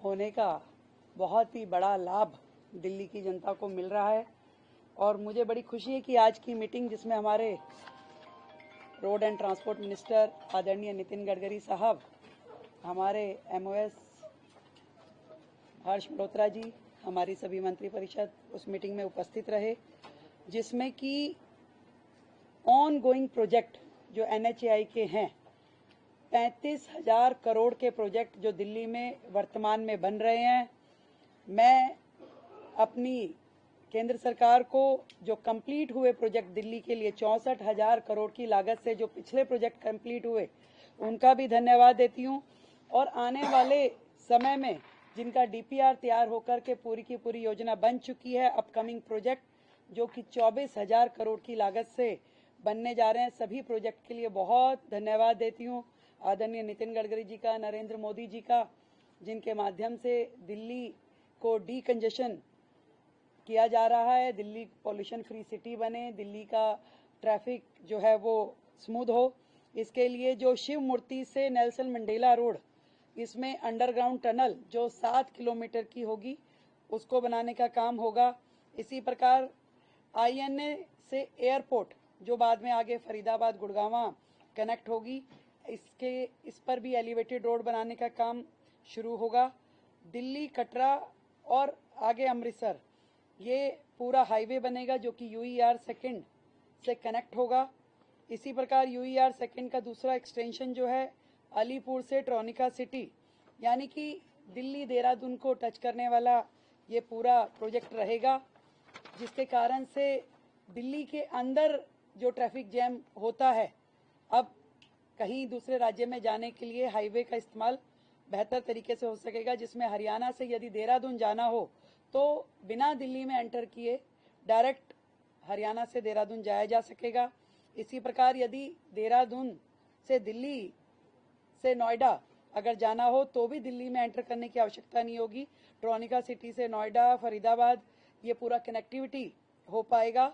होने का बहुत ही बड़ा लाभ दिल्ली की जनता को मिल रहा है और मुझे बड़ी खुशी है कि आज की मीटिंग जिसमें हमारे रोड एंड ट्रांसपोर्ट मिनिस्टर आदरणीय नितिन गडकरी साहब, हमारे एमओएस हर्ष मल्होत्रा जी, हमारी सभी मंत्री परिषद उस मीटिंग में उपस्थित रहे, जिसमें कि ऑन गोइंग प्रोजेक्ट जो एनएचएआई के हैं 35,000 करोड़ के प्रोजेक्ट जो दिल्ली में वर्तमान में बन रहे हैं। मैं अपनी केंद्र सरकार को जो कंप्लीट हुए प्रोजेक्ट दिल्ली के लिए 64,000 करोड़ की लागत से जो पिछले प्रोजेक्ट कंप्लीट हुए उनका भी धन्यवाद देती हूं और आने वाले समय में जिनका डीपीआर तैयार होकर के पूरी की पूरी योजना बन चुकी है, अपकमिंग प्रोजेक्ट जो कि 24,000 करोड़ की लागत से बनने जा रहे हैं, सभी प्रोजेक्ट के लिए बहुत धन्यवाद देती हूं। आदरणीय नितिन गडकरी जी का, नरेंद्र मोदी जी का, जिनके माध्यम से दिल्ली को डीकंजेशन किया जा रहा है, दिल्ली पॉल्यूशन फ्री सिटी बने, दिल्ली का ट्रैफिक जो है वो स्मूथ हो। इसके लिए जो शिव मूर्ति से नेल्सन मंडेला रोड, इसमें अंडरग्राउंड टनल जो 7 किलोमीटर की होगी उसको बनाने का काम होगा। इसी प्रकार आईएनए से एयरपोर्ट जो बाद में आगे फरीदाबाद गुड़गांवा कनेक्ट होगी, इस पर भी एलिवेटेड रोड बनाने का काम शुरू होगा। दिल्ली कटरा और आगे अमृतसर ये पूरा हाईवे बनेगा जो कि यूईआर सेकंड से कनेक्ट होगा। इसी प्रकार यूईआर सेकंड का दूसरा एक्सटेंशन जो है अलीपुर से ट्रोनिका सिटी, यानी कि दिल्ली देहरादून को टच करने वाला ये पूरा प्रोजेक्ट रहेगा, जिसके कारण से दिल्ली के अंदर जो ट्रैफिक जैम होता है, अब कहीं दूसरे राज्य में जाने के लिए हाईवे का इस्तेमाल बेहतर तरीके से हो सकेगा, जिसमें हरियाणा से यदि देहरादून जाना हो तो बिना दिल्ली में एंटर किए डायरेक्ट हरियाणा से देहरादून जाया जा सकेगा। इसी प्रकार यदि देहरादून से दिल्ली से नोएडा अगर जाना हो तो भी दिल्ली में एंटर करने की आवश्यकता नहीं होगी। ट्रोनिका सिटी से नोएडा, फरीदाबाद ये पूरा कनेक्टिविटी हो पाएगा।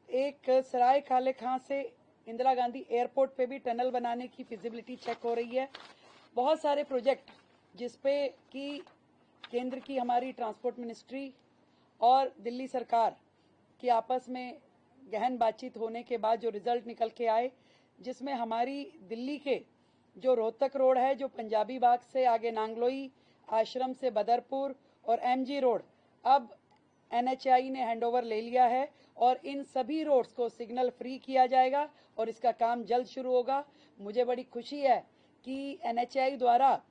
एक सराय काले खां से इंदिरा गांधी एयरपोर्ट पे भी टनल बनाने की फिजिबिलिटी चेक हो रही है। बहुत सारे प्रोजेक्ट जिसपे कि केंद्र की हमारी ट्रांसपोर्ट मिनिस्ट्री और दिल्ली सरकार की आपस में गहन बातचीत होने के बाद जो रिजल्ट निकल के आए, जिसमें हमारी दिल्ली के जो रोहतक रोड है, जो पंजाबी बाग से आगे नांगलोई, आश्रम से बदरपुर और एमजी रोड, अब एनएचएआई ने हैंडओवर ले लिया है और इन सभी रोड्स को सिग्नल फ्री किया जाएगा और इसका काम जल्द शुरू होगा। मुझे बड़ी खुशी है कि एनएचएआई द्वारा,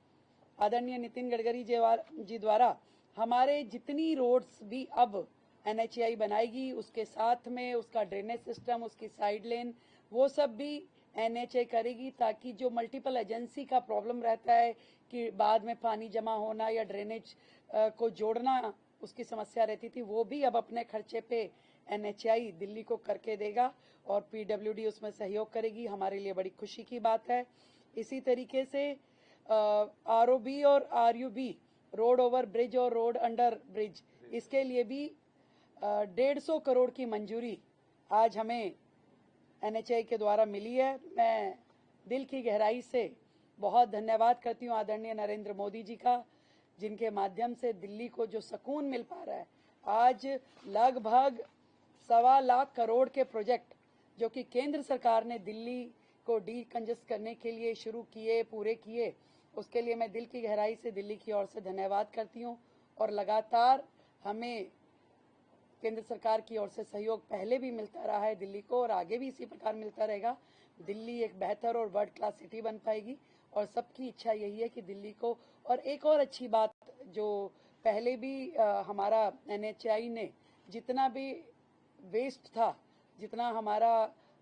आदरणीय नितिन गडकरी जी द्वारा हमारे जितनी रोड्स भी अब एनएचएआई बनाएगी, उसके साथ में उसका ड्रेनेज सिस्टम, उसकी साइड लेन, वो सब भी एनएचएआई करेगी, ताकि जो मल्टीपल एजेंसी का प्रॉब्लम रहता है कि बाद में पानी जमा होना या ड्रेनेज को जोड़ना, उसकी समस्या रहती थी, वो भी अब अपने खर्चे पे एनएचएआई दिल्ली को करके देगा और पीडब्ल्यूडी उसमें सहयोग करेगी। हमारे लिए बड़ी खुशी की बात है। इसी तरीके से आरओबी और आरयूबी, रोड ओवर ब्रिज और रोड अंडर ब्रिज, इसके लिए भी 150 करोड़ की मंजूरी आज हमें एनएचएआई के द्वारा मिली है। मैं दिल की गहराई से बहुत धन्यवाद करती हूँ आदरणीय नरेंद्र मोदी जी का, जिनके माध्यम से दिल्ली को जो सुकून मिल पा रहा है। आज लगभग 1.25 लाख करोड़ के प्रोजेक्ट जो कि केंद्र सरकार ने दिल्ली को डीकंजेस्ट करने के लिए शुरू किए, पूरे किए, उसके लिए मैं दिल की गहराई से दिल्ली की ओर से धन्यवाद करती हूँ। और लगातार हमें केंद्र सरकार की ओर से सहयोग पहले भी मिलता रहा है दिल्ली को और आगे भी इसी प्रकार मिलता रहेगा। दिल्ली एक बेहतर और वर्ल्ड क्लास सिटी बन पाएगी और सबकी इच्छा यही है कि दिल्ली को, और एक और अच्छी बात जो पहले भी हमारा एनएचएआई ने जितना भी वेस्ट था, जितना हमारा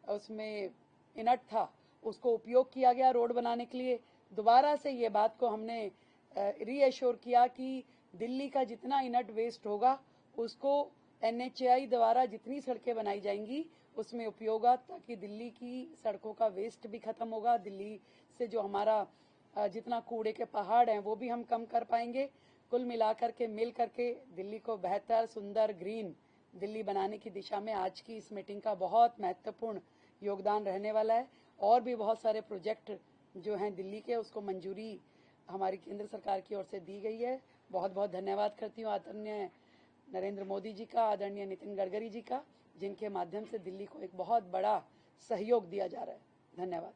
उसमें इनट था, उसको उपयोग किया गया रोड बनाने के लिए। दोबारा से ये बात को हमने रीएश्योर किया कि दिल्ली का जितना इनट वेस्ट होगा उसको एनएचएआई द्वारा जितनी सड़कें बनाई जाएंगी उसमें उपयोग होगा, ताकि दिल्ली की सड़कों का वेस्ट भी खत्म होगा। दिल्ली से जो हमारा जितना कूड़े के पहाड़ हैं वो भी हम कम कर पाएंगे। कुल मिलाकर के मिल करके दिल्ली को बेहतर, सुंदर, ग्रीन दिल्ली बनाने की दिशा में आज की इस मीटिंग का बहुत महत्वपूर्ण योगदान रहने वाला है। और भी बहुत सारे प्रोजेक्ट जो हैं दिल्ली के, उसको मंजूरी हमारी केंद्र सरकार की ओर से दी गई है। बहुत बहुत धन्यवाद करती हूँ आदरणीय नरेंद्र मोदी जी का, आदरणीय नितिन गडकरी जी का, जिनके माध्यम से दिल्ली को एक बहुत बड़ा सहयोग दिया जा रहा है। धन्यवाद।